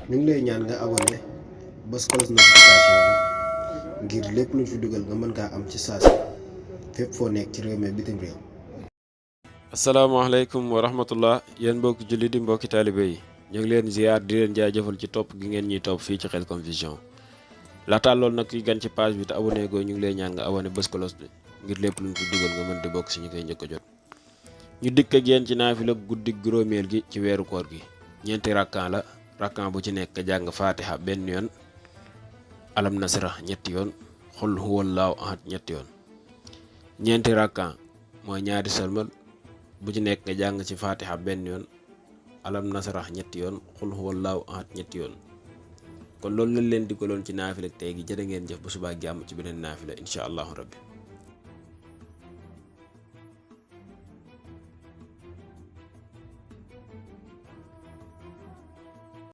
ñu ngi lay ñaan nga abonné bës cloche notification bi ngir lépp luñ fi dugal nga mën kaa am ci saa si fépp foo nekk ci réew mi bitim réew. asalaamaaleykum wa rahmatullah yéen mbokki julli di mbokki taalibe yi ñu ngi leen ziar di leen jaajëfal ci topp gi ngeen ñuy topp fii ci Khelcom Vision. laataa loolu nag ki gan ci page bi te abonné goo ñu ngi lay ñaan nga abonné bës cloche bi ngir lépp luñ fi dugal nga mën di bokk si ñu koy njëkk a jot. ñu dikk ak yéen ci naafila guddi juróomeel gi ci weeru koor gi ñeenti rakkan la rakkan bu ci nekk jàng faatiha benn yoon, alam nasra ñetti yoon, xul huwallaahu ahad ñetti yoon. ñeenti rakkan mooy ñaari salmal bu ci nekk nga jàng ci faatiha benn yoon, alam nasra ñetti yoon, xul huwallaahu ahad ñetti yoon. kon loolu lañ leen digaloon ci naafila tey gi. jërë ngeen jëf, bu subaa jàmm ci beneen naafila incha allahu rabbi.